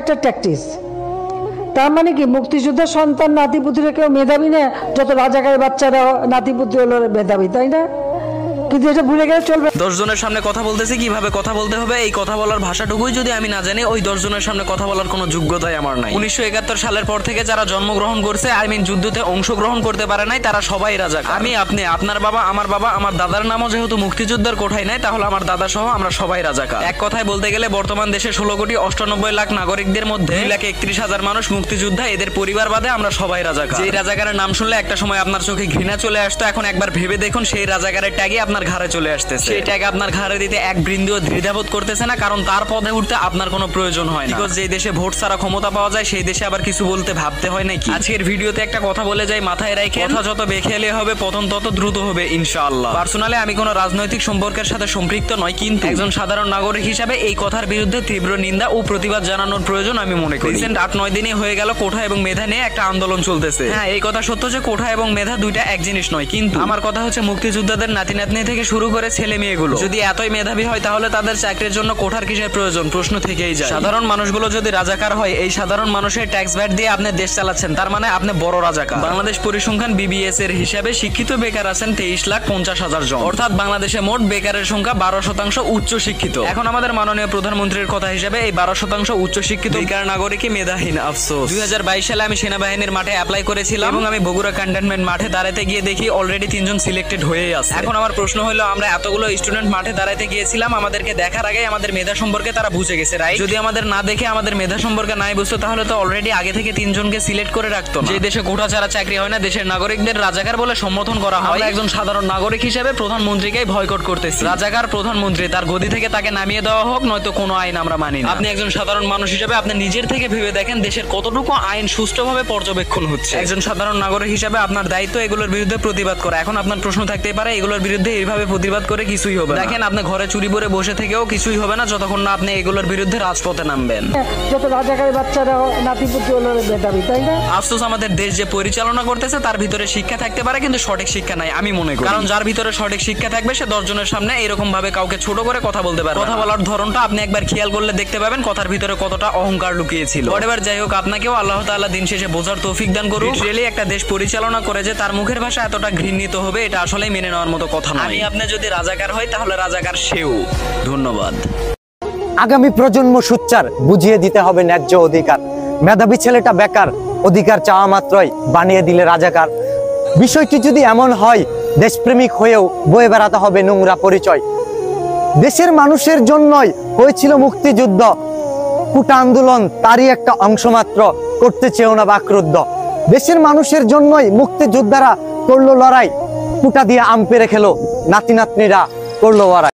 একটা ট্যাকটিস। তার মানে কি মুক্তিযোদ্ধার সন্তান নাতিপুতিরা কেউ মেধাবী না, যত রাজাকারের বাচ্চারা নাতিপুতি হলো মেধাবী, তাই না? কিন্তু এটা ভুলে গেলে চলবে। 10 জনের সামনে কথা বলতেছি, কিভাবে কথা বলতে হবে এই কথা বলার ভাষাটুকুই যদি আমি না জানি, ওই 10 জনের সামনে কথা বলার কোনো যোগ্যতাই আমার নাই। 1971 সালের পর থেকে যারা জন্মগ্রহণ করছে, যুদ্ধতে অংশগ্রহণ করতে পারে নাই, তারা সবাই রাজাকার। আমি, আপনি, আপনার বাবা, আমার দাদার নামও যেহেতু মুক্তিযোদ্ধার কোঠায় নাই, তাহলে আমার দাদা সহ আমরা সবাই রাজাকার। এক কথায় বলতে গেলে বর্তমান দেশে 16,98,00,000 নাগরিকদের মধ্যে 2,31,000 মানুষ মুক্তিযোদ্ধা, এদের পরিবার বাদে আমরা সবাই রাজাকার। যেই রাজাকারের নাম শুনলে একটা সময় আপনার চোখে ঘৃণা চলে আসতো, এখন একবার ভেবে দেখুন সেই রাজাকারের ট্যাগে আপনার ঘাড়ে চলে আসতেছে। সেই ট্যাগ আপনার ঘাড়ে দিতে এক বিন্দুও দ্বিধাবোধ করতেছে না, কারণ তার পদে উঠতে আপনার কোনো প্রয়োজন হয় না। বিকজ যেই দেশে ভোট ছাড়া ক্ষমতা পাওয়া যায়, সেই দেশে আবার কিছু বলতে ভাবতে হয় নাকি? আজকের ভিডিওতে একটা কথা বলে যাই, মাথায় রাখে, কথা যত বেখেলে হবে পতন তত দ্রুত হবে ইনশাআল্লাহ। পার্সোনালি আমি কোনো রাজনৈতিক সম্পর্কের সাথে সম্পৃক্ত নয়, কিন্তু একজন সাধারণ নাগরিক হিসাবে এই কথার বিরুদ্ধে তীব্র নিন্দা ও প্রতিবাদ জানানোর প্রয়োজন আমি মনে করি। রিসেন্ট 8-9 দিনই হয়ে গেল কোঠা এবং মেধা নিয়ে একটা আন্দোলন চলতেছে। হ্যাঁ, এই কথা সত্য যে কোঠা এবং মেধা দুইটা এক জিনিস নয়, কিন্তু আমার কথা হচ্ছে মুক্তিযোদ্ধাদের নাতি নাতনি থেকে শুরু করে ছেলে মেয়েগুলো যদি এতই মেধাবী হয়, তাহলে তাদের চাকরির জন্য কোঠার কিসের প্রয়োজন? প্রশ্ন থেকেই যায়। সাধারণ মানুষগুলো যদি রাজাকার হয়, এই সাধারণ মানুষের ট্যাক্স ভ্যাট দিয়ে আপনি দেশ চালাচ্ছেন, তার মানে আপনি বড় রাজাকার। বাংলাদেশ পরিসংখ্যান BBS এর হিসাবে শিক্ষিত বেকার আছেন 23,50,000 জন, অর্থাৎ বাংলাদেশে মোট বেকারের সংখ্যা 12% উচ্চ শিক্ষিত। এখন আমাদের মাননীয় প্রধানমন্ত্রীর কথা হিসাবে এই 12% উচ্চ শিক্ষিত বেকার নাগরিকই মেধাহীন। আফসোস 2022 সালে আমি সেনাবাহিনীর মাঠে অ্যাপ্লাই করেছিলাম এবং আমি বগুড়া ক্যান্টনমেন্ট মাঠে দাঁড়াতে গিয়ে দেখি অলরেডি 3 জন সিলেক্টেড হয়ে আছে। এখন আমার প্রশ্ন হলো, আমরা এতগুলো স্টুডেন্ট মাঠে দাঁড়াইতে গিয়েছিলাম, আমাদেরকে দেখার আগে আমাদের মেধা সম্পর্কে তারা বুঝে গেছে, রাইট? যদি আমাদের না দেখে আমাদের মেধা সম্পর্কে নাই বুঝতো, তাহলে তো অলরেডি আগে থেকে 3 জনকে সিলেক্ট করে রাখতো না। যে দেশে কোঠা ছাড়া চাকরি হয় না, দেশের নাগরিকদের রাজাকার বলে সম্বোধন করা হয়। আমরা একজন সাধারণ নাগরিক হিসেবে প্রধানমন্ত্রীকেই ভয়কট করতেছি। রাজাকার প্রধানমন্ত্রী, তার গদি থেকে তাকে নামিয়ে দেওয়া হোক, নয়তো কোনো আইন আমরা মানি না। আপনি একজন সাধারণ মানুষ হিসেবে আপনি নিজের থেকে ভেবে দেখেন দেশের কতটুকু আইন সুষ্ঠুভাবে পর্যবেক্ষণ হচ্ছে। একজন সাধারণ নাগরিক হিসেবে আপনার দায়িত্ব এগুলোর বিরুদ্ধে প্রতিবাদ করা। এখন আপনার প্রশ্ন থাকতেই পারে, এগুলোর বিরুদ্ধে এইভাবে প্রতিবাদ করে কিছুই হবে না। দেখেন, আপনি ঘরে চুরি করে বসে থেকেও কিছুই হবে না যতক্ষণ না আপনি এগুলোর বিরুদ্ধে রাজপথে নামবেন। যত রাজাকারের বাচ্চারা নাতিপুতি হলো মেধাবী, তাই না? আফসোস, আমাদের দেশ যে পরিচালনা করতেছে তার ভিতরে শিক্ষা থাকতে পারে, কিন্তু সঠিক শিক্ষা নাই আমি মনে করি। কারণ যার ভিতরে সঠিক শিক্ষা থাকবে, সে 10 জনের সামনে এরকম ভাবে কাউকে ছোট করে কথা বলতে পারে। কথা বলার ধরনটা আপনি একবার খেয়াল করলে দেখতে পাবেন কথার ভিতরে কতটা অহংকার লুকিয়ে ছিল। এবার যাই হোক, আপনাকেও আল্লাহ তাআলা দিন শেষে বোঝার তৌফিক দান করুন। রিয়েলি একটা দেশ পরিচালনা করে যে তার মুখের ভাষা এতটা ঘৃণিত হবে, এটা আসলে মেনে নেওয়ার মতো কথা নয়। আমি আপনি যদি রাজাকার হয়, তাহলে রাজাকার সেও। ধন্যবাদ। আগামী প্রজন্ম সুচ্চার বুঝিয়ে দিতে হবে ন্যায্য অধিকার। মেধাবী ছেলেটা বেকার, অধিকার চাওয়া মাত্রই বানিয়ে দিলে রাজাকার। বিষয়টি যদি এমন হয়, দেশপ্রেমিক হয়েও বয়ে বেড়াতে হবে নোংরা পরিচয়। দেশের মানুষের জন্যই হয়েছিল মুক্তিযুদ্ধ, কোটা আন্দোলন তারই একটা অংশ মাত্র, করতে চেয়েও না বাকরুদ্ধ। দেশের মানুষের জন্যই মুক্তিযোদ্ধারা করলো লড়াই, কোটা দিয়ে আম পেড়ে খেলো, নাতি নাতনিরা করলো লড়াই।